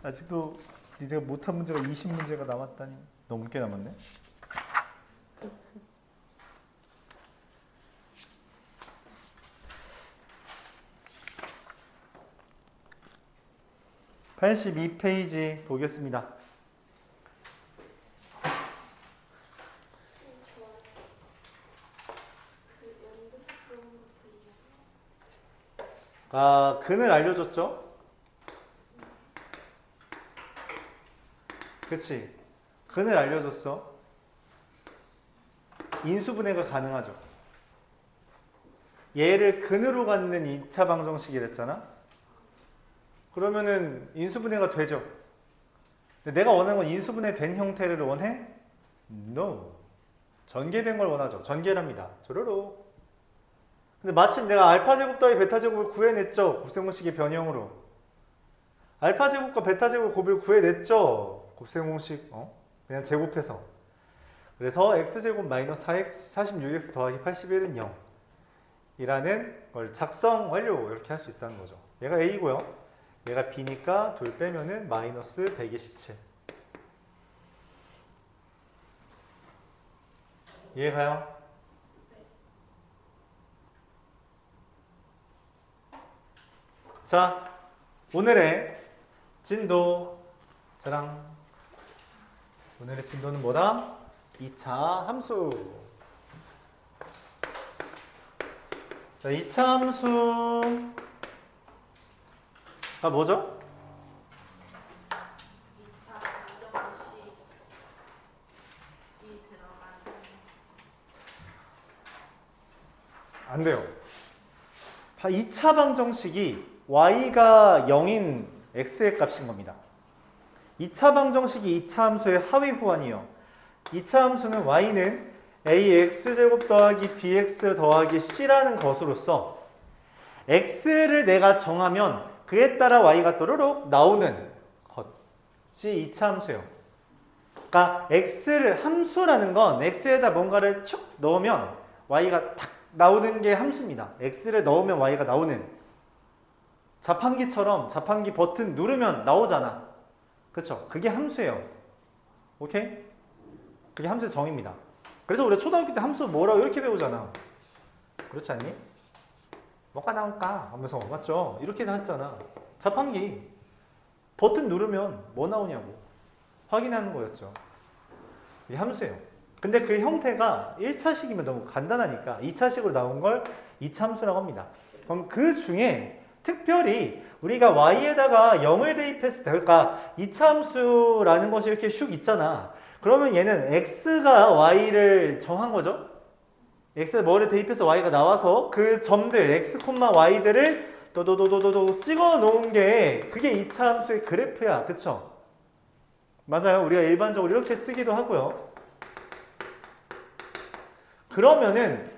아직도 니네가 못한 문제가 20문제가 남았다니. 넘게 남았네. (82페이지) 보겠습니다. 근을 알려줬죠? 그치? 근을 알려줬어. 인수분해가 가능하죠. 얘를 근으로 갖는 2차 방정식이랬잖아? 그러면은 인수분해가 되죠. 근데 내가 원하는 건 인수분해 된 형태를 원해? No. 전개된 걸 원하죠. 전개랍니다. 조로로. 근데 마침 내가 알파제곱 더하기 베타제곱을 구해냈죠. 곱셈공식의 변형으로. 알파제곱과 베타제곱 곱을 구해냈죠. 곱셈공식 그냥 제곱해서. 그래서 x제곱 마이너스 4x 46x 더하기 81은 0 이라는 걸 작성 완료 이렇게 할 수 있다는 거죠. 얘가 a고요. 얘가 b니까 둘 빼면은 마이너스 127. 이해가요? 자, 오늘의 진도 자랑. 오늘의 진도는 뭐다? 2차 함수. 자, 2차 함수가 뭐죠? 2차 방정식이 들어간 안 돼요. 2차 방정식이 y가 0인 x의 값인 겁니다. 2차 방정식이 2차 함수의 하위 호환이에요. 2차 함수는 y는 ax제곱 더하기 bx 더하기 c라는 것으로서 x를 내가 정하면 그에 따라 y가 또르륵 나오는 것이 2차 함수예요. 그러니까 x를 함수라는 건 x에다 뭔가를 쭉 넣으면 y가 탁 나오는 게 함수입니다. x를 넣으면 y가 나오는. 자판기처럼 자판기 버튼 누르면 나오잖아. 그쵸? 그게 함수예요. 오케이? 그게 함수의 정의입니다. 그래서 우리 초등학교 때 함수 뭐라고 이렇게 배우잖아. 그렇지 않니? 뭐가 나올까? 하면서 맞죠? 이렇게 했잖아. 자판기 버튼 누르면 뭐 나오냐고 확인하는 거였죠. 이게 함수예요. 근데 그 형태가 1차식이면 너무 간단하니까 2차식으로 나온 걸 2차 함수라고 합니다. 그럼 그 중에 특별히 우리가 y에다가 0을 대입했을 때, 그러니까 2차 함수라는 것이 이렇게 슉 있잖아. 그러면 얘는 x가 y를 정한 거죠. x에 뭐를 대입해서 y가 나와서 그 점들 x, y들을 도도도도도 찍어 놓은 게 그게 2차 함수의 그래프야. 그쵸? 맞아요. 우리가 일반적으로 이렇게 쓰기도 하고요. 그러면은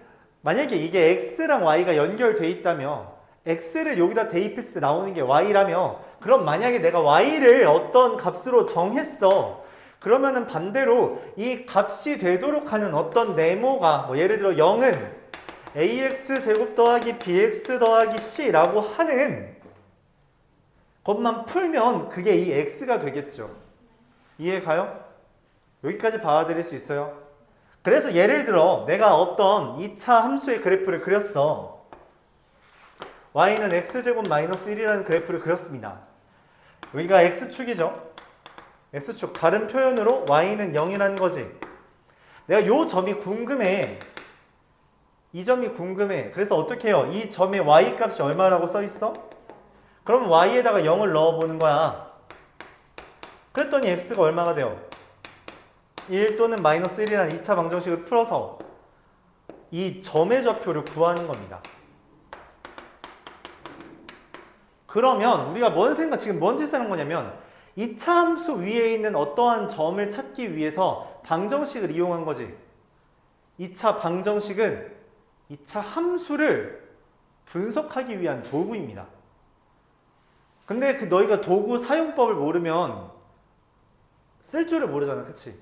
만약에 이게 x랑 y가 연결돼 있다면 x를 여기다 대입했을 때 나오는 게 y라며, 그럼 만약에 내가 y를 어떤 값으로 정했어. 그러면은 반대로 이 값이 되도록 하는 어떤 네모가 뭐 예를 들어 0은 ax제곱 더하기 bx 더하기 c라고 하는 것만 풀면 그게 이 x가 되겠죠. 이해가요? 여기까지 봐드릴 수 있어요? 그래서 예를 들어 내가 어떤 2차 함수의 그래프를 그렸어. y는 x제곱 마이너스 1이라는 그래프를 그렸습니다. 여기가 x축이죠. x축 다른 표현으로 y는 0이라는 거지. 내가 요 점이 궁금해. 이 점이 궁금해. 그래서 어떻게 해요? 이 점의 y 값이 얼마라고 써있어? 그럼 y에다가 0을 넣어보는 거야. 그랬더니 x가 얼마가 돼요? 1 또는 마이너스 1이라는 2차 방정식을 풀어서 이 점의 좌표를 구하는 겁니다. 그러면 우리가 지금 뭔 짓을 하는 거냐면 2차 함수 위에 있는 어떠한 점을 찾기 위해서 방정식을 이용한 거지. 2차 방정식은 2차 함수를 분석하기 위한 도구입니다. 근데 너희가 도구 사용법을 모르면 쓸 줄을 모르잖아. 그치?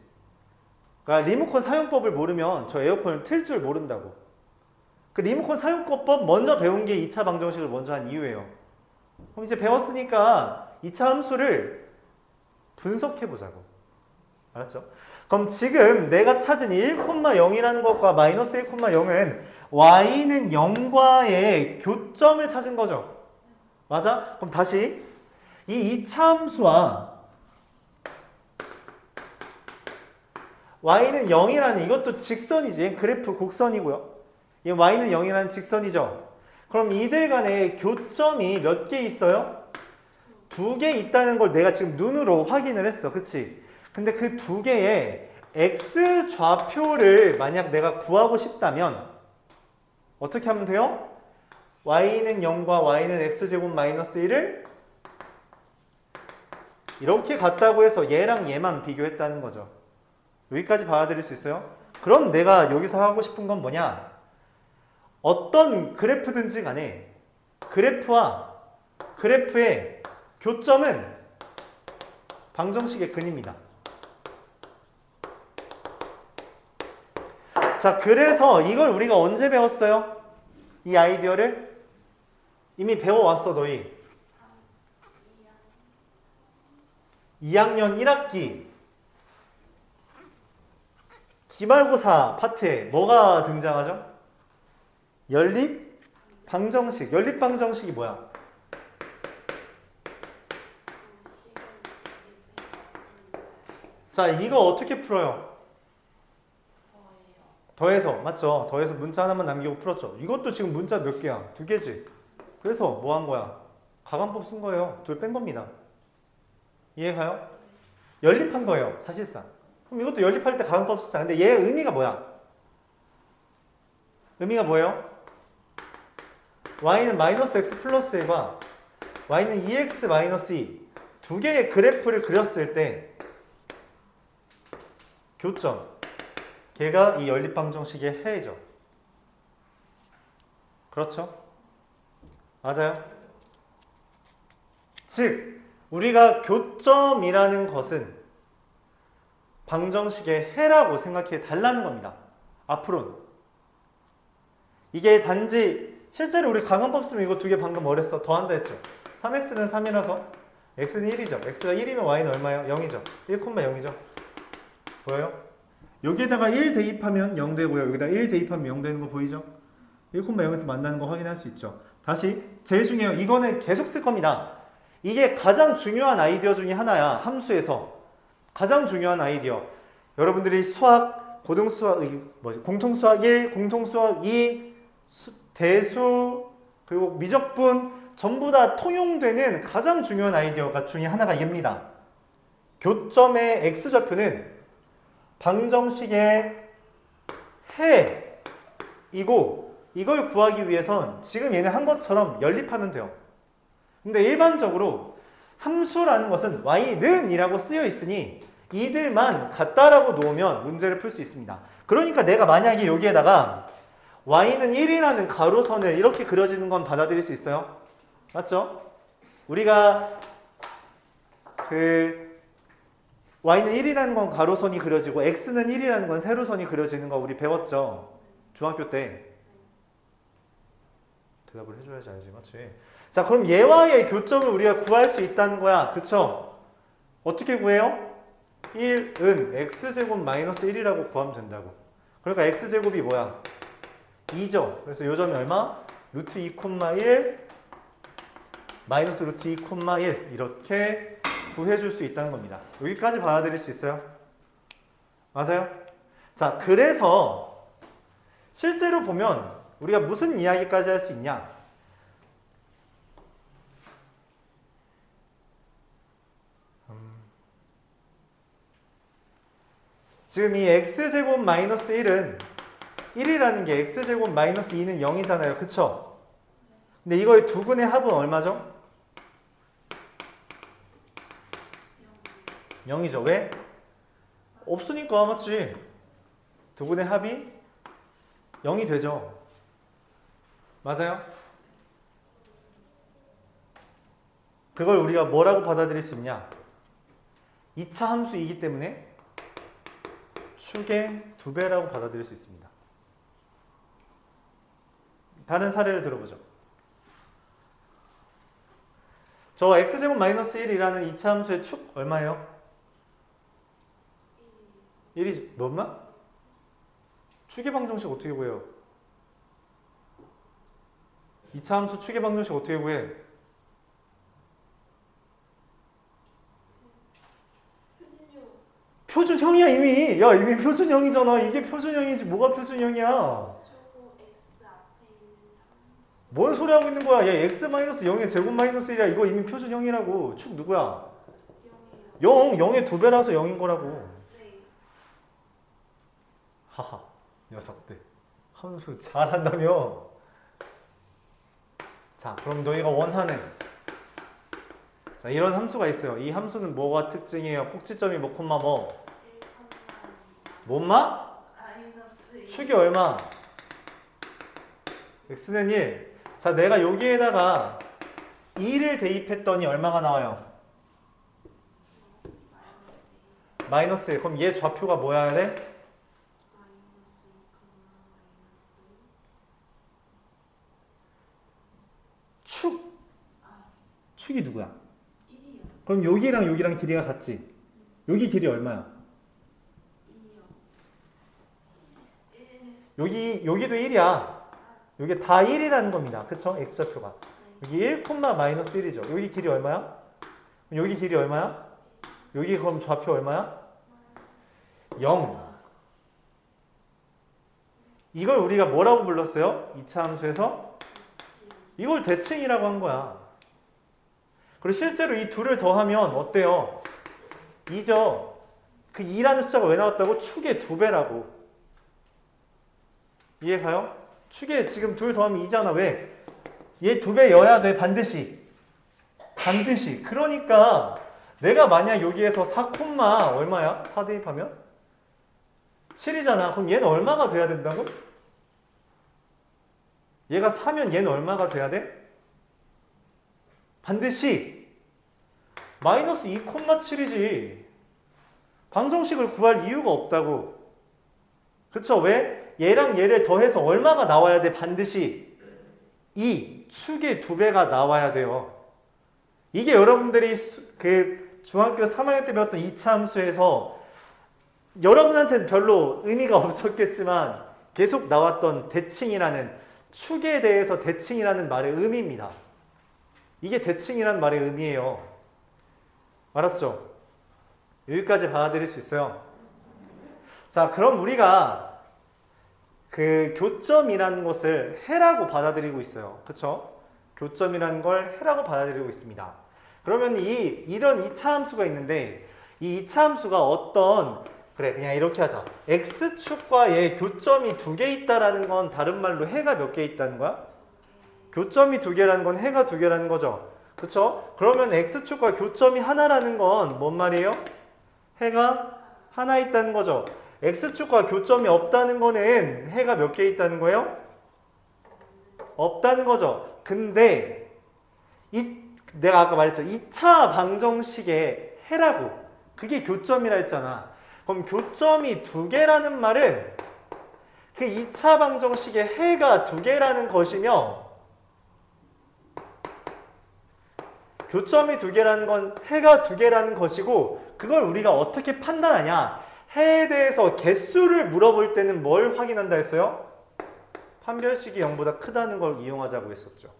그러니까 리모컨 사용법을 모르면 저 에어컨을 틀 줄 모른다고. 그 리모컨 사용법 먼저 배운 게 2차 방정식을 먼저 한 이유예요. 그럼 이제 배웠으니까 2차 함수를 분석해 보자고. 알았죠? 그럼 지금 내가 찾은 1,0이라는 것과 마이너스 1,0은 y는 0과의 교점을 찾은 거죠. 맞아? 그럼 다시 이 2차 함수와 y는 0이라는 이것도 직선이지. 그래프 곡선이고요. 이 y는 0이라는 직선이죠. 그럼 이들 간에 교점이 몇 개 있어요? 2개 있다는 걸 내가 지금 눈으로 확인을 했어. 그치? 근데 그 2개의 x 좌표를 만약 내가 구하고 싶다면 어떻게 하면 돼요? y는 0과 y는 x제곱 마이너스 1을 이렇게 같다고 해서 얘랑 얘만 비교했다는 거죠. 여기까지 받아들일 수 있어요? 그럼 내가 여기서 하고 싶은 건 뭐냐? 어떤 그래프든지 간에 그래프와 그래프의 교점은 방정식의 근입니다. 자, 그래서 이걸 우리가 언제 배웠어요? 이 아이디어를? 이미 배워왔어, 너희. 2학년 1학기 기말고사 파트에 뭐가 등장하죠? 연립 방정식. 연립 방정식이 뭐야? 자, 이거 어떻게 풀어요? 더해서. 맞죠? 더해서 문자 하나만 남기고 풀었죠. 이것도 지금 문자 몇 개야? 2개지. 그래서 뭐 한 거야? 가관법 쓴 거예요. 둘 뺀 겁니다. 이해가요? 연립한 거예요, 사실상. 그럼 이것도 연립할 때 가관법 썼잖아. 근데 얘 의미가 뭐야? 의미가 뭐예요? y는 마이너스 x 플러스 1과 y는 2x 마이너스 2 두 개의 그래프를 그렸을 때 교점, 걔가 이 연립방정식의 해죠. 그렇죠? 맞아요? 즉, 우리가 교점이라는 것은 방정식의 해라고 생각해 달라는 겁니다. 앞으로는. 이게 단지 실제로 우리 가관법 쓰면 이거 2개 방금 뭐랬어? 더한다 했죠? 3x는 3이라서 x는 1이죠. x가 1이면 y는 얼마예요? 0이죠. 1,0이죠. 보여요? 여기에다가 1 대입하면 0 되고요. 여기다 1 대입하면 0 되는 거 보이죠? 1,0에서 만나는 거 확인할 수 있죠. 다시 제일 중요해요. 이거는 계속 쓸 겁니다. 이게 가장 중요한 아이디어 중에 하나야. 함수에서 가장 중요한 아이디어. 여러분들이 수학, 고등수학, 공통수학 1, 공통수학 2, 대수, 그리고 미적분 전부 다 통용되는 가장 중요한 아이디어가 중에 하나가 이겁니다. 교점의 x좌표는 방정식의 해이고 이걸 구하기 위해선 지금 얘네 한 것처럼 연립하면 돼요. 근데 일반적으로 함수라는 것은 y는 이라고 쓰여 있으니 이들만 같다라고 놓으면 문제를 풀 수 있습니다. 그러니까 내가 만약에 여기에다가 y는 1이라는 가로선을 이렇게 그려지는 건 받아들일 수 있어요? 맞죠? 우리가 y는 1이라는 건 가로선이 그려지고 x는 1이라는 건 세로선이 그려지는 거 우리 배웠죠? 중학교 때. 대답을 해줘야지 알지, 맞지? 자, 그럼 얘와의 교점을 우리가 구할 수 있다는 거야. 그쵸? 어떻게 구해요? 1은 x제곱 마이너스 1이라고 구하면 된다고. 그러니까 x제곱이 뭐야? 2죠. 그래서 요 점이 얼마? 루트 2,1 마이너스 루트 2,1 이렇게 구해줄 수 있다는 겁니다. 여기까지 받아들일 수 있어요? 맞아요? 자, 그래서 실제로 보면 우리가 무슨 이야기까지 할 수 있냐? 지금 이 x제곱 마이너스 1은 1이라는 게 x제곱 마이너스 2는 0이잖아요. 그쵸? 근데 이거의 두 근의 합은 얼마죠? 0이죠. 왜? 없으니까. 맞지? 두 근의 합이 0이 되죠. 맞아요? 그걸 우리가 뭐라고 받아들일 수 있냐? 2차 함수이기 때문에 축의 2배라고 받아들일 수 있습니다. 다른 사례를 들어보죠. 저 x제곱 마이너스 1이라는 이차 함수의 축 얼마예요? 1이 뭐마? 축의 방정식 어떻게 구해요? 이차 함수 축의 방정식 어떻게 구해? 표준형이야 이미. 야 이미 표준형이잖아. 이게 표준형이지 뭐가 표준형이야? 저거 X 앞에 있는 뭔 소리 하고 있는 거야? 야 x-0의 제곱 마이너스 1이야. 이거 이미 표준형이라고. 축 누구야? 0이에요. 0의 2배라서 0인 거라고. 네. 하하 녀석들 함수 잘한다며. 자 그럼 너희가 원하는 자 이런 함수가 있어요. 이 함수는 뭐가 특징이에요? 꼭지점이 뭐 콤마 뭐? 1, 뭔마? 마이너스 1. 축이 얼마? x는 1. 자 내가 여기에다가 2를 대입했더니 얼마가 나와요? 마이너스 1. 그럼 얘 좌표가 뭐여야 돼? 마이너스 2, 마이너스 축이 누구야? 1이요. 그럼 여기랑 여기랑 길이가 같지? 여기 길이 얼마야? 2요. 1. 여기도 1이야. 여기 다 1이라는 겁니다. 그쵸? x좌표가. 여기 1, 마이너스 1이죠. 여기 길이 얼마야? 여기 길이 얼마야? 여기 그럼 좌표 얼마야? 0. 이걸 우리가 뭐라고 불렀어요? 2차 함수에서? 이걸 대칭이라고 한 거야. 그리고 실제로 이 둘을 더하면 어때요? 2죠. 그 2라는 숫자가 왜 나왔다고? 축의 2배라고. 이해가요? 축에 지금 둘 더하면 2잖아. 왜? 얘 2배여야 돼. 반드시. 반드시. 그러니까 내가 만약 여기에서 4, 얼마야? 4 대입하면? 7이잖아. 그럼 얘는 얼마가 돼야 된다고? 얘가 4면 얘는 얼마가 돼야 돼? 반드시 마이너스 2,7이지. 방정식을 구할 이유가 없다고. 그쵸? 왜? 얘랑 얘를 더해서 얼마가 나와야 돼? 반드시 2, 축의 2배가 나와야 돼요. 이게 여러분들이 그 중학교 3학년 때 배웠던 2차 함수에서 여러분한테는 별로 의미가 없었겠지만 계속 나왔던 대칭이라는, 축에 대해서 대칭이라는 말의 의미입니다. 이게 대칭이라는 말의 의미예요. 알았죠? 여기까지 받아들일 수 있어요. 자, 그럼 우리가 그 교점이라는 것을 해라고 받아들이고 있어요. 그쵸? 교점이라는 걸 해라고 받아들이고 있습니다. 그러면 이런 2차 함수가 있는데 이 2차 함수가 어떤, 그래 그냥 이렇게 하자. x축과 얘 교점이 2개 있다라는 건 다른 말로 해가 몇 개 있다는 거야? 교점이 2개라는 건 해가 2개라는 거죠. 그쵸? 그러면 x축과 교점이 하나라는 건 뭔 말이에요? 해가 하나 있다는 거죠. x축과 교점이 없다는 거는 해가 몇 개 있다는 거예요? 없다는 거죠. 근데 내가 아까 말했죠. 2차 방정식의 해라고. 그게 교점이라 했잖아. 그럼 교점이 2개라는 말은 그 2차 방정식의 해가 2개라는 것이며, 교점이 2개라는 건 해가 2개라는 것이고, 그걸 우리가 어떻게 판단하냐? 해에 대해서 개수를 물어볼 때는 뭘 확인한다 했어요? 판별식이 0보다 크다는 걸 이용하자고 했었죠.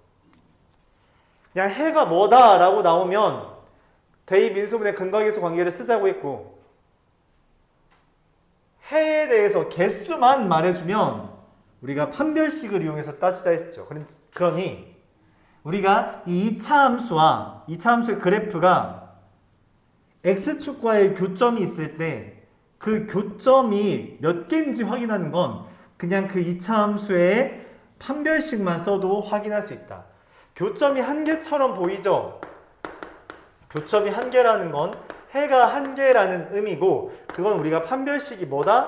그냥 해가 뭐다 라고 나오면 대입 인수분해 근각계수 관계를 쓰자고 했고, 해에 대해서 개수만 말해주면 우리가 판별식을 이용해서 따지자 했죠. 그러니 우리가 이 2차 함수의 그래프가 x축과의 교점이 있을 때 그 교점이 몇 개인지 확인하는 건 그냥 그 2차 함수의 판별식만 써도 확인할 수 있다. 교점이 한 개처럼 보이죠? 교점이 한 개라는 건 해가 한 개라는 의미고, 그건 우리가 판별식이 뭐다?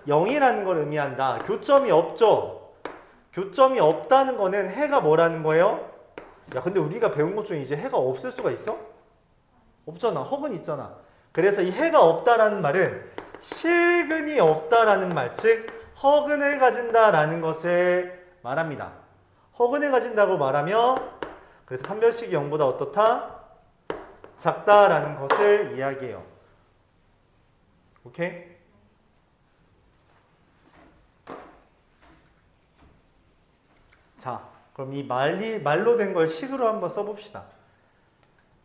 0이라는 걸 의미한다. 교점이 없죠? 교점이 없다는 거는 해가 뭐라는 거예요? 야, 근데 우리가 배운 것 중에 이제 해가 없을 수가 있어? 없잖아. 허근 있잖아. 그래서 이 해가 없다라는 말은 실근이 없다라는 말, 즉 허근을 가진다라는 것을 말합니다. 허근을 가진다고 말하면, 그래서 판별식이 0보다 어떻다? 작다라는 것을 이야기해요. 오케이? 자, 그럼 이 말로 된 걸 식으로 한번 써봅시다.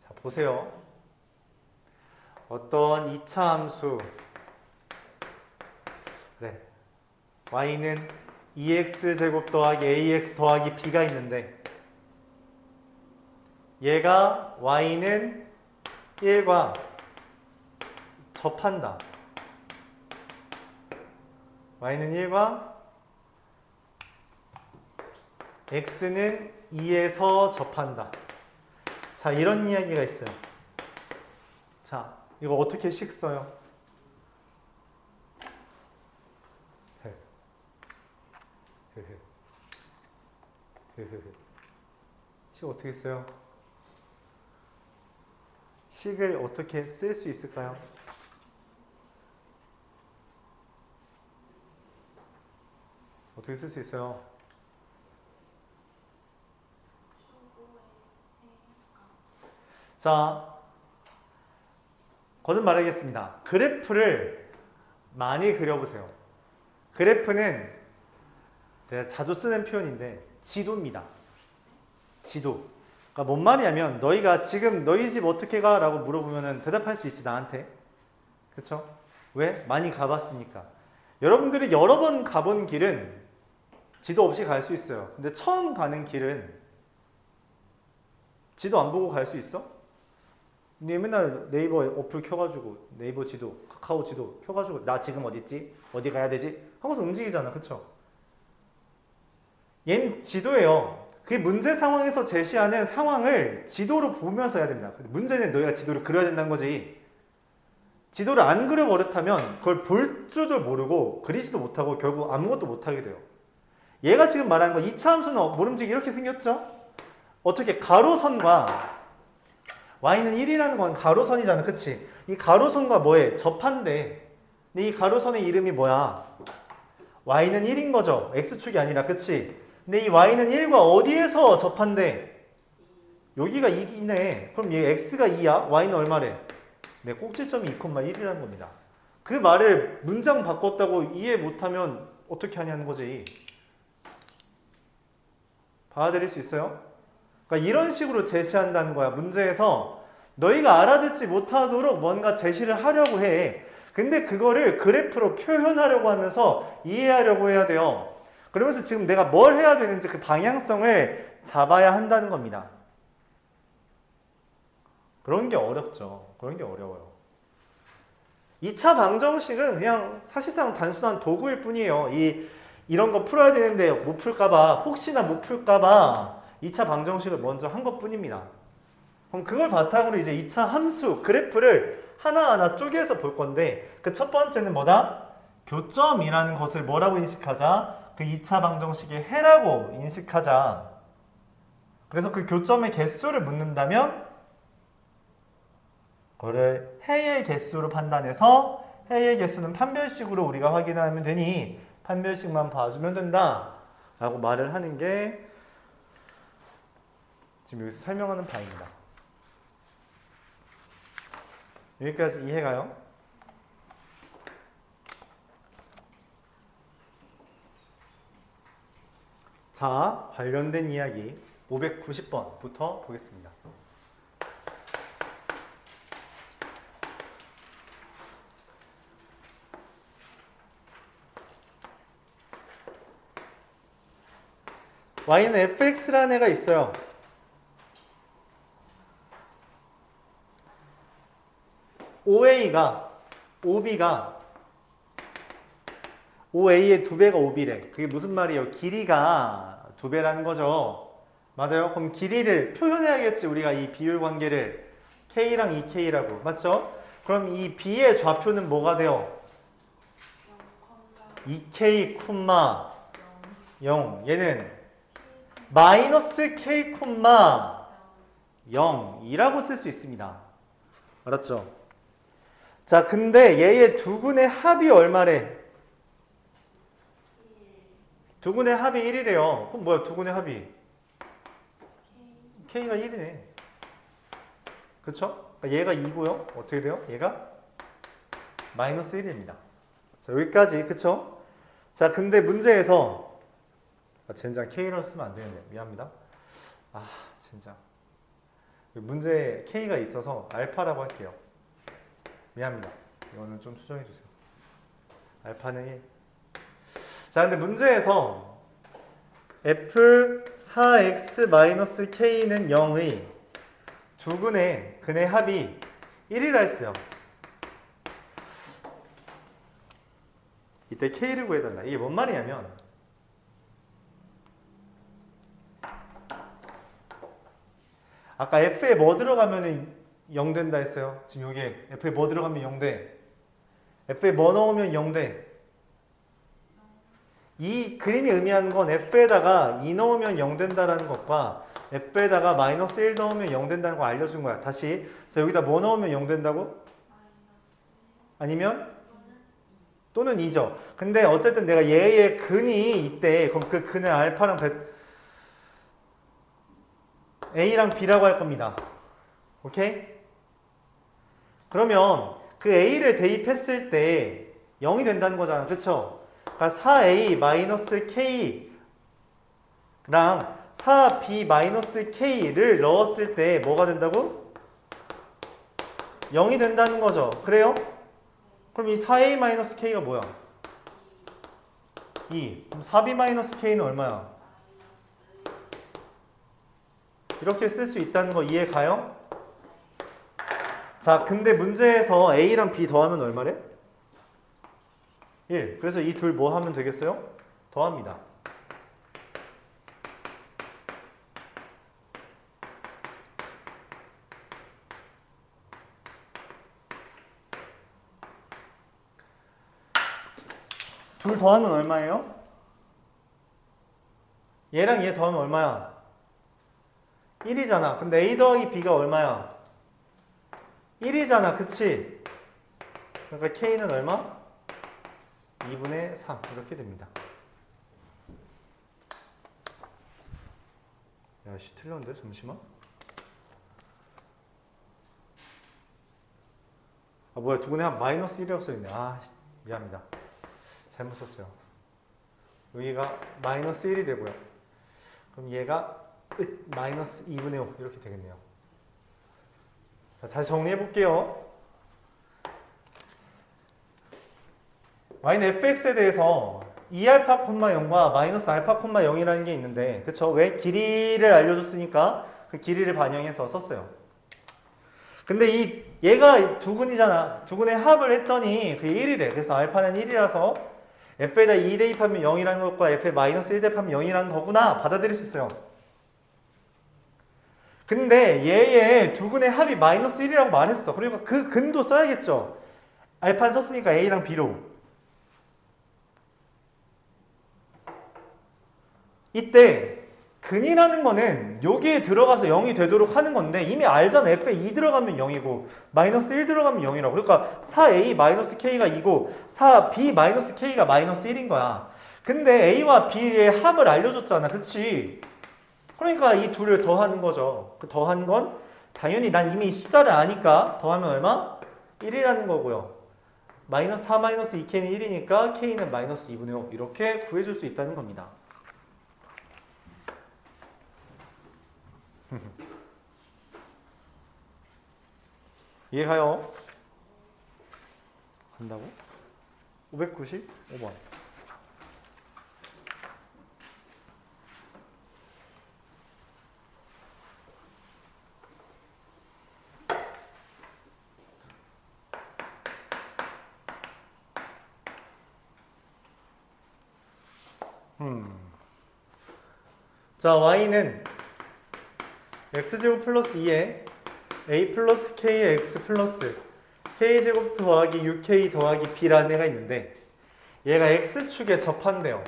자, 보세요. 어떤 2차 함수, 그래, y는 2x제곱 더하기 ax 더하기 b가 있는데 얘가 y는 1과 접한다. y는 1과 x는 2에서 접한다. 자, 이런 이야기가 있어요. 자, 이거 어떻게 식 써요? 식 어떻게 써요? 식을 어떻게 쓸 수 있을까요? 어떻게 쓸 수 있어요? 자, 거듭 말하겠습니다. 그래프를 많이 그려보세요. 그래프는 제가 자주 쓰는 표현인데 지도입니다. 지도. 그러니까 뭔 말이냐면 너희가 지금 너희 집 어떻게 가? 라고 물어보면 대답할 수 있지 나한테. 그쵸? 왜? 많이 가봤으니까. 여러분들이 여러 번 가본 길은 지도 없이 갈 수 있어요. 근데 처음 가는 길은 지도 안 보고 갈 수 있어? 근데 맨날 네이버 어플 켜가지고 네이버 지도, 카카오 지도 켜가지고 나 지금 어디 있지? 어디 가야 되지? 하고서 움직이잖아. 그쵸? 얜 지도예요. 그 문제 상황에서 제시하는 상황을 지도로 보면서 해야 됩니다. 문제는 너희가 지도를 그려야 된다는 거지. 지도를 안 그려버릇하면 그걸 볼 줄도 모르고 그리지도 못하고 결국 아무것도 못하게 돼요. 얘가 지금 말하는 거 2차 함수는 모름지기 이렇게 생겼죠? 어떻게 가로선과 y는 1이라는 건 가로선이잖아. 그치? 이 가로선과 뭐에? 접한대. 근데 이 가로선의 이름이 뭐야? y는 1인 거죠. x축이 아니라. 그치? 근데 이 y는 1과 어디에서 접한대? 여기가 2이네. 그럼 얘 x가 2야? y는 얼마래? 네, 꼭지점이 2,1이라는 겁니다. 그 말을 문장 바꿨다고 이해 못하면 어떻게 하냐는 거지. 받아들일 수 있어요? 그러니까 이런 식으로 제시한다는 거야. 문제에서 너희가 알아듣지 못하도록 뭔가 제시를 하려고 해. 근데 그거를 그래프로 표현하려고 하면서 이해하려고 해야 돼요. 그러면서 지금 내가 뭘 해야 되는지 그 방향성을 잡아야 한다는 겁니다. 그런 게 어렵죠. 그런 게 어려워요. 2차 방정식은 그냥 사실상 단순한 도구일 뿐이에요. 이런 거 풀어야 되는데 못 풀까봐, 혹시나 못 풀까봐 2차 방정식을 먼저 한 것 뿐입니다. 그럼 그걸 바탕으로 이제 2차 함수, 그래프를 하나하나 쪼개서 볼 건데 그 첫 번째는 뭐다? 교점이라는 것을 뭐라고 인식하자? 그 2차 방정식의 해라고 인식하자. 그래서 그 교점의 개수를 묻는다면 그거를 해의 개수로 판단해서 해의 개수는 판별식으로 우리가 확인을 하면 되니 판별식만 봐주면 된다 라고 말을 하는 게 지금 여기서 설명하는 바입니다. 여기까지 이해가요? 자, 관련된 이야기 590번부터 보겠습니다. y는 fx라는 애가 있어요. OA가 OB가 OA의 2배가 OB래. 그게 무슨 말이에요? 길이가 2배라는 거죠. 맞아요? 그럼 길이를 표현해야겠지. 우리가 이 비율 관계를 K랑 2K라고. 맞죠? 그럼 이 B의 좌표는 뭐가 돼요? 2K, 0. 얘는 마이너스 K, 0이라고 쓸 수 있습니다. 알았죠? 자, 근데 얘의 두근의 합이 얼마래? 두근의 합이 1이래요. 그럼 뭐야, 두근의 합이? K가 1이네. 그쵸? 얘가 2고요. 어떻게 돼요? 얘가 마이너스 1입니다. 자, 여기까지. 그쵸? 자, 근데 문제에서 젠장 K라고 쓰면 안 되는데 미안합니다. 아, 진짜. 문제에 K가 있어서 알파라고 할게요. 미안합니다. 이거는 좀 수정해 주세요. 알파는 1. 자, 근데 문제에서 F4X-K는 0의 두근의 근의 합이 1이라 했어요. 이때 K를 구해달라. 이게 뭔 말이냐면 아까 F에 뭐 들어가면 0 된다 했어요. 지금 여기에 F에 뭐 들어가면 0 돼. F에 뭐 넣으면 0 돼. 이 그림이 의미하는 건 F에다가 2 넣으면 0 된다라는 것과 F에다가 마이너스 1 넣으면 0 된다는 거 알려준 거야. 다시. 자, 여기다 뭐 넣으면 0 된다고? 아니면? 또는 2죠. 근데 어쨌든 내가 얘의 근이 있대. 그럼 그 근을 알파랑 A랑 B라고 할 겁니다. 오케이? 그러면 그 A를 대입했을 때 0이 된다는 거잖아. 그쵸? 그러니까 4A-K랑 4B-K를 넣었을 때 뭐가 된다고? 0이 된다는 거죠. 그래요? 그럼 이 4A-K가 뭐야? 2. 그럼 4B-K는 얼마야? 이렇게 쓸 수 있다는 거 이해 가요? 자, 근데 문제에서 A랑 B 더하면 얼마래? 1. 그래서 이 둘 뭐 하면 되겠어요? 더합니다. 둘 더하면 얼마예요? 얘랑 얘 더하면 얼마야? 1이잖아. 근데 A 더하기 B가 얼마야? 1이잖아. 그치? 그러니까 K는 얼마? 2분의 3 이렇게 됩니다. 야씨 틀렸는데? 잠시만. 아 뭐야 두근의 합 마이너스 1이라고 써있네. 아 미안합니다. 잘못 썼어요. 여기가 마이너스 1이 되고요. 그럼 얘가 마이너스 2분의 5 이렇게 되겠네요. 자, 다시 정리해 볼게요. y는 fx에 대해서 2알파, 0과 마이너스 알파, 0이라는 게 있는데 그쵸? 왜? 길이를 알려줬으니까 그 길이를 반영해서 썼어요. 근데 얘가 두근이잖아. 두근의 합을 했더니 그게 1이래. 그래서 알파는 1이라서 f에다 2 대입하면 0이라는 것과 f에 마이너스 1 대입하면 0이라는 거구나 받아들일 수 있어요. 근데 얘의 두근의 합이 마이너스 1이라고 말했어. 그러니까 그 근도 써야겠죠. 알파는 썼으니까 a랑 b로. 이때 근이라는 거는 여기에 들어가서 0이 되도록 하는 건데 이미 알잖아. f에 2 들어가면 0이고 마이너스 1 들어가면 0이라고. 그러니까 4a-k가 2고 4b-k가 마이너스 1인 거야. 근데 a와 b의 합을 알려줬잖아. 그치? 그러니까 이 둘을 더하는 거죠. 그 더한 건 당연히 난 이미 이 숫자를 아니까 더하면 얼마? 1이라는 거고요. 마이너스 4-2k는 1이니까 k는 마이너스 2분의 5 이렇게 구해줄 수 있다는 겁니다. 이해가요? 간다고? 595번. 자, y는 x제곱 플러스 2에 a 플러스 k의 x 플러스 k제곱 더하기 6k 더하기 b라는 애가 있는데 얘가 x축에 접한대요.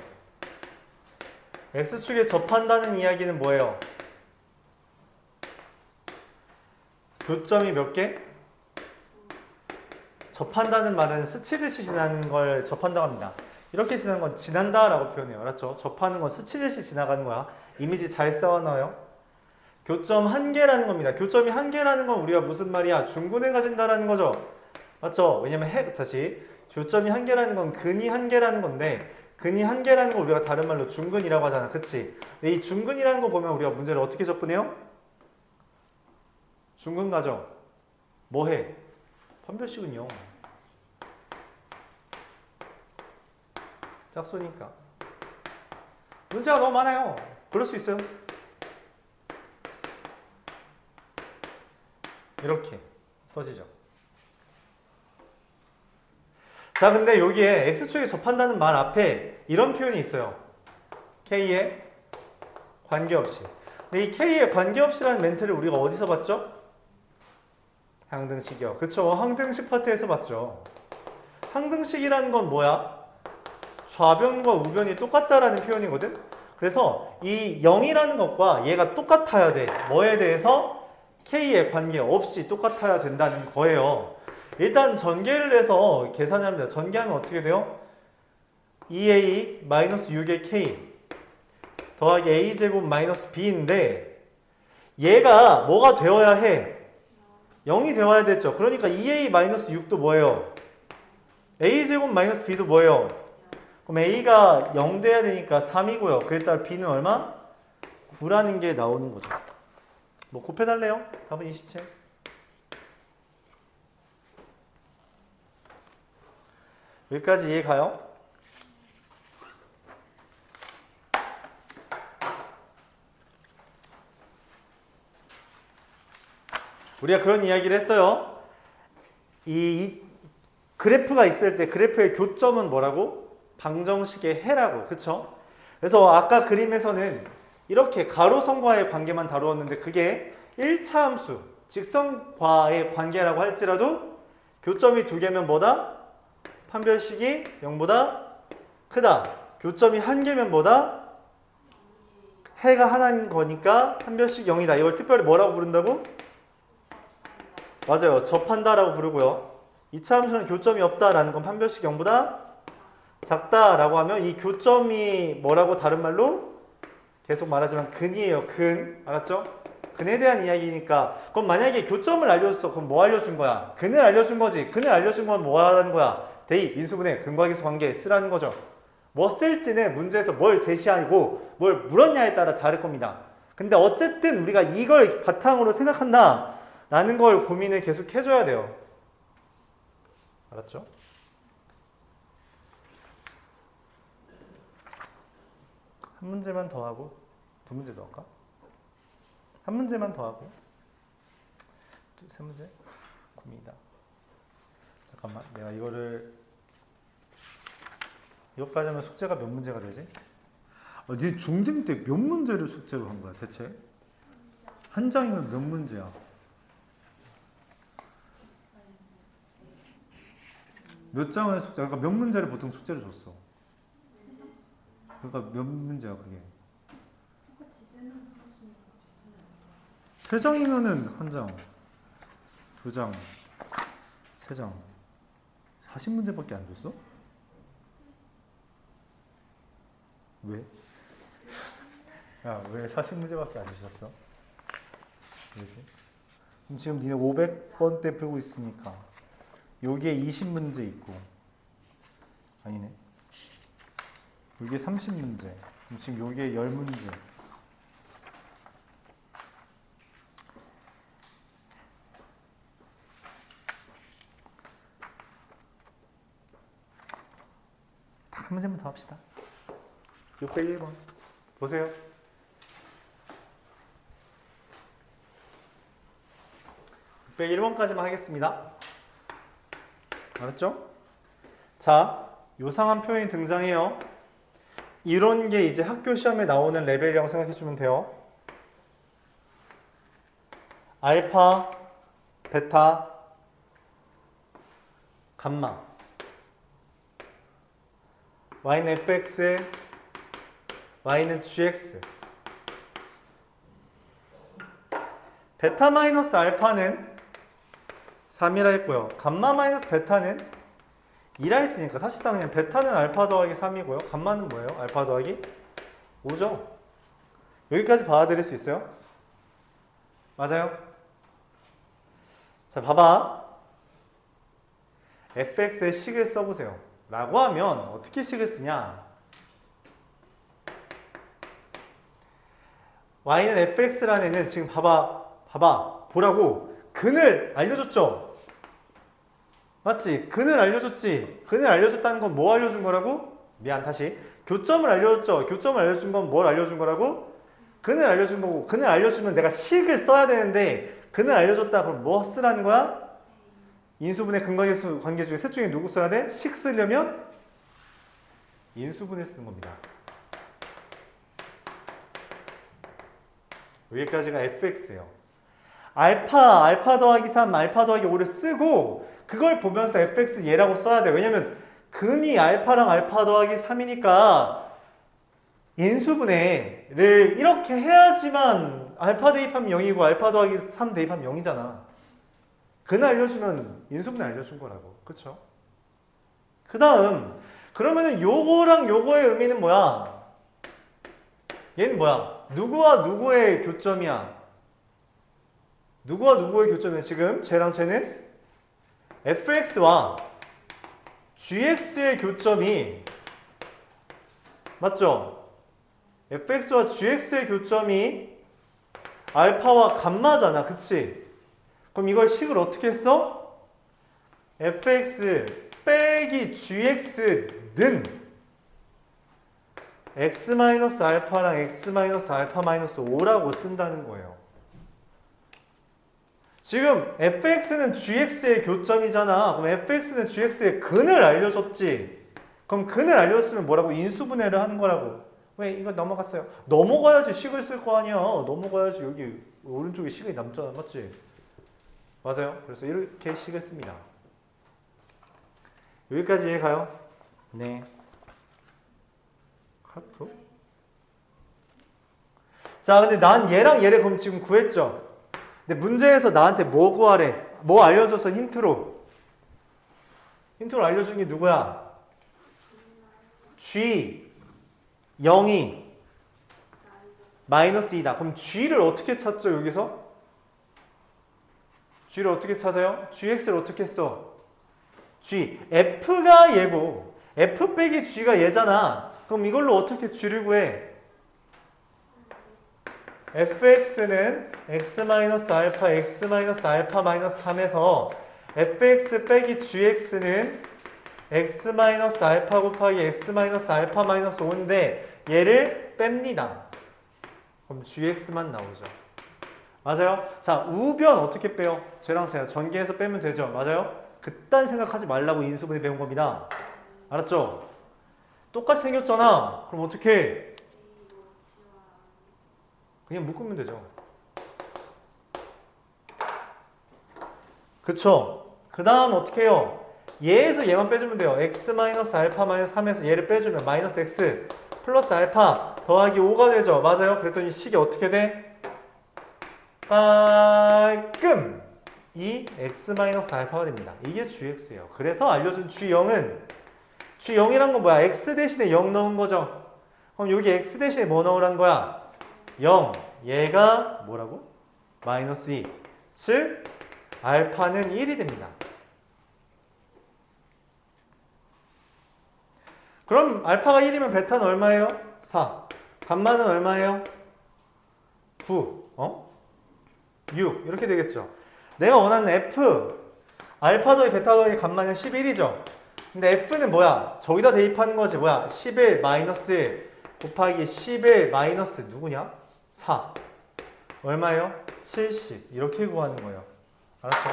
x축에 접한다는 이야기는 뭐예요? 교점이 몇 개? 접한다는 말은 스치듯이 지나는 걸 접한다고 합니다. 이렇게 지나는 건 지난다 라고 표현해요. 알았죠? 접하는 건 스치듯이 지나가는 거야. 이미지 잘 써넣어요. 교점 한 개라는 겁니다. 교점이 한 개라는 건 우리가 무슨 말이야? 중근을 가진다라는 거죠. 맞죠? 왜냐면 다시 교점이 한 개라는 건 근이 한 개라는 건데 근이 한 개라는 걸 우리가 다른 말로 중근이라고 하잖아. 그치? 근데 이 중근이라는 거 보면 우리가 문제를 어떻게 접근해요? 중근 가정 뭐해? 판별식은요. 짝수니까 문제가 너무 많아요. 그럴 수 있어요. 이렇게 써지죠. 자, 근데 여기에 x축에 접한다는 말 앞에 이런 표현이 있어요. k에 관계없이. 근데 이 k에 관계없이라는 멘트를 우리가 어디서 봤죠? 항등식이요. 그쵸? 항등식 파트에서 봤죠. 항등식이라는 건 뭐야? 좌변과 우변이 똑같다라는 표현이거든? 그래서 이 0이라는 것과 얘가 똑같아야 돼. 뭐에 대해서? k에 관계없이 똑같아야 된다는 거예요. 일단 전개를 해서 계산을 합니다. 전개하면 어떻게 돼요? 2a 마이너스 6의 k 더하기 a제곱 마이너스 b인데 얘가 뭐가 되어야 해? 0이 되어야 되죠. 그러니까 2a 마이너스 6도 뭐예요? a제곱 마이너스 b도 뭐예요? 그럼 a가 0 돼야 되니까 3이고요. 그에 따라 b는 얼마? 9라는 게 나오는 거죠. 뭐 곱해달래요? 답은 27. 여기까지 이해 가요? 우리가 그런 이야기를 했어요. 이 그래프가 있을 때 그래프의 교점은 뭐라고? 방정식의 해라고. 그쵸? 그래서 아까 그림에서는 이렇게 가로선과의 관계만 다루었는데 그게 1차 함수, 직선과의 관계라고 할지라도 교점이 두 개면 뭐다? 판별식이 0보다 크다. 교점이 한 개면 뭐다? 해가 하나인 거니까 판별식 0이다. 이걸 특별히 뭐라고 부른다고? 맞아요. 접한다라고 부르고요. 2차 함수는 교점이 없다라는 건 판별식 0보다 작다라고 하면 이 교점이 뭐라고 다른 말로? 계속 말하지만 근이에요. 근. 알았죠? 근에 대한 이야기니까 그럼 만약에 교점을 알려줬어. 그럼 뭐 알려준 거야? 근을 알려준 거지. 근을 알려준 건 뭐 하라는 거야? 대입, 인수분해, 근과계수 관계 쓰라는 거죠. 뭐 쓸지는 문제에서 뭘 제시하고 뭘 물었냐에 따라 다를 겁니다. 근데 어쨌든 우리가 이걸 바탕으로 생각한다 라는 걸 고민을 계속 해줘야 돼요. 알았죠? 한 문제만 더 하고 두 문제 더 할까? 한 문제만 더 하고 세 문제? 고민이다. 잠깐만, 내가 이거까지 하면 숙제가 몇 문제가 되지? 네 중등 때 몇 문제를 숙제로 한 거야 대체? 한 장이면 몇 문제야? 몇 장을 숙제? 그러니까 몇 문제를 보통 숙제를 줬어? 그러니까 몇 문제야 그게? 세 장이면은 한 장, 두 장, 세 장, 40문제밖에 안 줬어? 왜? 야, 왜 40문제밖에 안 주셨어? 왜지? 그럼 지금 니네 500번대 풀고 있으니까 여기에 20문제 있고 아니네. 여기에 30문제. 그럼 지금 여기에 10문제. 한 문제만 더 합시다. 601번 보세요. 601번까지만 하겠습니다. 알았죠? 자, 요상한 표현이 등장해요. 이런 게 이제 학교 시험에 나오는 레벨이라고 생각해주면 돼요. 알파, 베타, 감마. y는 fx, y는 gx. 베타 마이너스 알파는 3이라 했고요. 감마 마이너스 베타는 2라 했으니까 사실상 그냥 베타는 알파 더하기 3이고요. 감마는 뭐예요? 알파 더하기 5죠. 여기까지 받아들일 수 있어요? 맞아요? 자, 봐봐. fx의 식을 써보세요. 라고 하면 어떻게 식을 쓰냐? y는 fx라는 애는 지금 봐봐. 보라고. 근을 알려줬죠? 맞지? 근을 알려줬지? 근을 알려줬다는 건 뭐 알려준 거라고? 미안, 다시. 교점을 알려줬죠? 교점을 알려준 건 뭘 알려준 거라고? 근을 알려준 거고, 근을 알려주면 내가 식을 써야 되는데, 근을 알려줬다 그럼 뭐 쓰라는 거야? 인수분해 근관계수 관계 중에 셋 중에 누구 써야 돼? 식 쓰려면 인수분해 쓰는 겁니다. 여기까지가 fx예요. 알파 더하기 3, 알파 더하기 5를 쓰고 그걸 보면서 fx 얘라고 써야 돼. 왜냐면 근이 알파랑 알파 더하기 3이니까 인수분해를 이렇게 해야지만 알파 대입하면 0이고 알파 더하기 3 대입하면 0이잖아. 근 알려주면 인수분해 알려준 거라고. 그쵸? 그 다음 그러면은 요거랑 요거의 의미는 뭐야? 얘는 뭐야? 누구와 누구의 교점이야? 누구와 누구의 교점이야? 지금 쟤랑 쟤는 fx와 gx의 교점이 맞죠? fx와 gx의 교점이 알파와 감마잖아. 그치? 그럼 이걸 식을 어떻게 써? fx 빼기 gx는 x-알파랑 x-알파-5라고 쓴다는 거예요. 지금 fx는 gx의 교점이잖아. 그럼 fx는 gx의 근을 알려줬지. 그럼 근을 알려줬으면 뭐라고? 인수분해를 하는 거라고. 왜? 이거 넘어갔어요. 넘어가야지 식을 쓸 거 아니야. 넘어가야지. 여기 오른쪽에 식이 남잖아. 맞지? 맞아요. 그래서 이렇게 식을 씁니다. 여기까지 이해가요? 네. 카톡? 자, 근데 난 얘랑 얘를 그럼 지금 구했죠? 근데 문제에서 나한테 뭐 구하래? 뭐 알려줘서 힌트로 알려준 게 누구야? G 0이 마이너스 2다. 그럼 G를 어떻게 찾죠? 여기서? G를 어떻게 찾아요? GX를 어떻게 써? G F가 얘고 F 빼기 G가 얘잖아. 그럼 이걸로 어떻게 G를 구해? fx는 x-알파, x-알파-3에서 fx 빼기 gx는 x-알파 곱하기 x-알파-5인데 얘를 뺍니다. 그럼 gx만 나오죠. 맞아요? 자, 우변 어떻게 빼요? 쟤랑 쟤 전개해서 빼면 되죠. 맞아요? 그딴 생각하지 말라고 인수분해 배운 겁니다. 알았죠? 똑같이 생겼잖아. 그럼 어떻게 해? 그냥 묶으면 되죠. 그쵸? 그 다음 어떻게 해요? 얘에서 얘만 빼주면 돼요. x-알파-3에서 얘를 빼주면 마이너스 x 플러스 알파 더하기 5가 되죠. 맞아요? 그랬더니 식이 어떻게 돼? 깔끔! 이 x-알파가 됩니다. 이게 gx예요. 그래서 알려준 g0이란 건 뭐야? x 대신에 0 넣은 거죠. 그럼 여기 x 대신에 뭐 넣으란 거야? 0. 얘가 뭐라고? 마이너스 2. 즉 알파는 1이 됩니다. 그럼 알파가 1이면 베타는 얼마예요? 4. 감마는 얼마예요? 9. 6. 이렇게 되겠죠. 내가 원하는 F 알파 더하기 베타 더하기 감마는 11이죠. 근데 F는 뭐야? 저기다 대입하는 거지. 뭐야? 11 마이너스 1 곱하기 11 마이너스 누구냐? 4. 얼마예요? 70. 이렇게 구하는 거예요. 알았죠?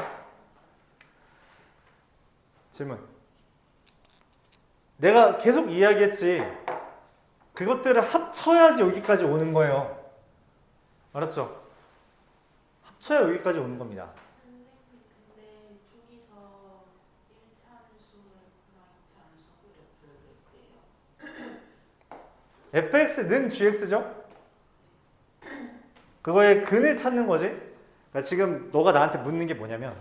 질문. 내가 계속 이야기했지. 그것들을 합쳐야지 여기까지 오는 거예요. 알았죠? 합쳐야 여기까지 오는 겁니다. 선생님 근데 저기서 1차 함수랑 2차 함수 그려볼게요. fx는 gx죠? 그거의 근을 찾는 거지. 그러니까 지금 너가 나한테 묻는 게 뭐냐면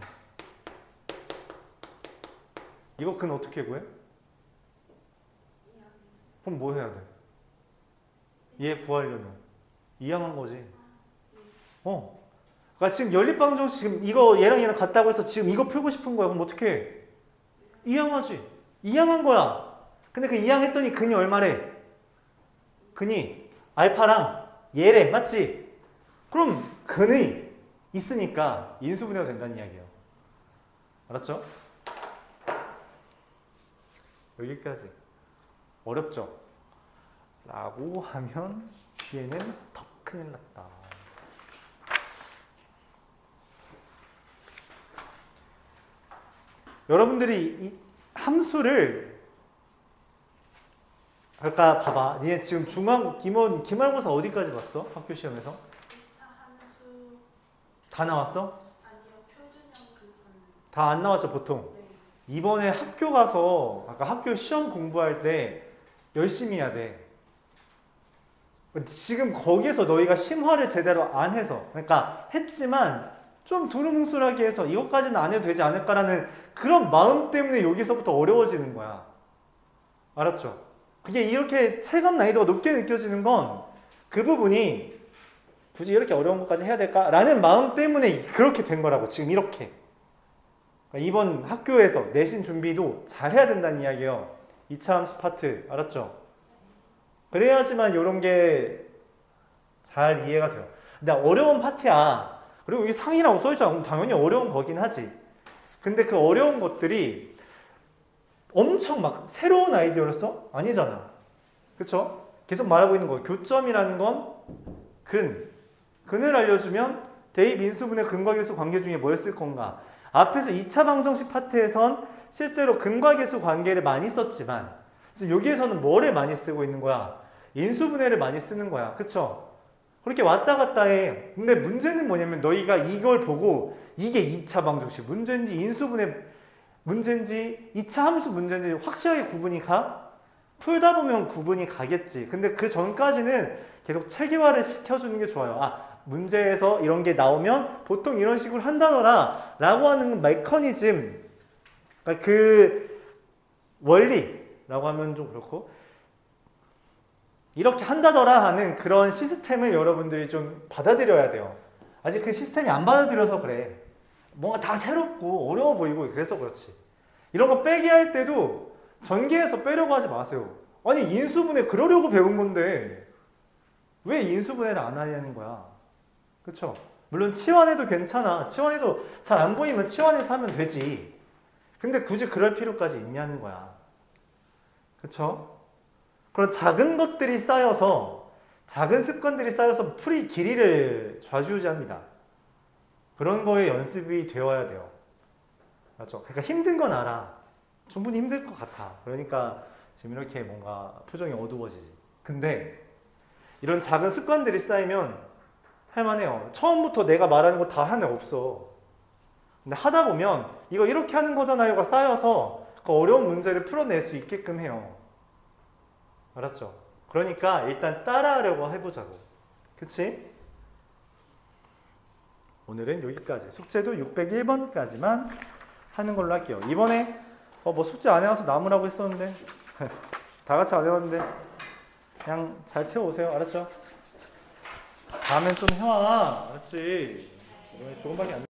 이거 근 어떻게 구해? 그럼 뭐 해야 돼? 얘 구하려면 이항한 거지. 그러니까 지금 연립방정식 지금 이거 얘랑 같다고 해서 지금 이거 풀고 싶은 거야. 그럼 어떻게 해? 이항하지. 이항한 거야. 근데 그 이항했더니 근이 얼마래? 근이 알파랑 얘래. 맞지? 그럼 근이 있으니까 인수분해가 된다는 이야기예요. 알았죠? 여기까지. 어렵죠? 라고 하면 뒤에는 더 큰일 났다. 여러분들이 이 함수를 아까 봐봐. 니네 지금 기말고사 어디까지 봤어? 학교 시험에서? 1차 함수 다 나왔어? 아니요 표준형 그전 다 안 나왔죠 보통? 네. 이번에 학교 가서 아까 학교 시험 공부할 때 열심히 해야 돼. 지금 거기에서 너희가 심화를 제대로 안 해서, 그러니까 했지만 좀 두루뭉술하게 해서 이것까지는 안 해도 되지 않을까라는 그런 마음 때문에 여기서부터 어려워지는 거야. 알았죠? 그게 이렇게 체감 난이도가 높게 느껴지는 건 그 부분이 굳이 이렇게 어려운 것까지 해야 될까라는 마음 때문에 그렇게 된 거라고. 지금 이렇게. 그러니까 이번 학교에서 내신 준비도 잘 해야 된다는 이야기예요. 2차 함수 파트. 알았죠? 그래야지만 이런 게 잘 이해가 돼요. 근데 어려운 파트야. 그리고 이게 상이라고 써있잖아. 그럼 당연히 어려운 거긴 하지. 근데 그 어려운 것들이 엄청 막 새로운 아이디어를 써? 아니잖아. 그쵸? 계속 말하고 있는 거. 교점이라는 건 근을 알려주면 대입 인수분해 근과계수 관계 중에 뭘 쓸 건가? 앞에서 2차 방정식 파트에선 실제로 근과계수 관계를 많이 썼지만 지금 여기에서는 뭐를 많이 쓰고 있는 거야? 인수분해를 많이 쓰는 거야. 그쵸? 그렇게 왔다 갔다 해. 근데 문제는 뭐냐면 너희가 이걸 보고 이게 2차 방정식 문제인지 인수분해 문제인지 2차 함수 문제인지 확실하게 구분이 가? 풀다 보면 구분이 가겠지. 근데 그 전까지는 계속 체계화를 시켜주는 게 좋아요. 아, 문제에서 이런 게 나오면 보통 이런 식으로 한다더라 라고 하는 메커니즘, 그러니까 그 원리라고 하면 좀 그렇고 이렇게 한다더라 하는 그런 시스템을 여러분들이 좀 받아들여야 돼요. 아직 그 시스템이 안 받아들여서 그래. 뭔가 다 새롭고 어려워 보이고 그래서 그렇지. 이런 거 빼기 할 때도 전개해서 빼려고 하지 마세요. 아니 인수분해 그러려고 배운 건데 왜 인수분해를 안 하냐는 거야. 그쵸? 물론 치환해도 괜찮아. 치환해도 잘 안 보이면 치환해서 하면 되지. 근데 굳이 그럴 필요까지 있냐는 거야. 그쵸? 그런 작은 것들이 쌓여서 작은 습관들이 쌓여서 풀이 길이를 좌지우지합니다. 그런 거에 연습이 되어야 돼요. 맞죠? 그러니까 힘든 건 알아. 충분히 힘들 것 같아. 그러니까 지금 이렇게 뭔가 표정이 어두워지지. 근데 이런 작은 습관들이 쌓이면 할만해요. 처음부터 내가 말하는 거 다 하는 애 없어. 근데 하다 보면 이거 이렇게 하는 거잖아요가 쌓여서 그 어려운 문제를 풀어낼 수 있게끔 해요. 알았죠? 그러니까 일단 따라하려고 해보자고. 그치? 오늘은 여기까지. 숙제도 601번까지만 하는 걸로 할게요. 이번에 뭐 숙제 안 해와서 남으라고 했었는데 다 같이 안 해왔는데 그냥 잘 채워오세요. 알았죠? 다음엔 좀 해와. 알았지? 이번에 조금밖에 안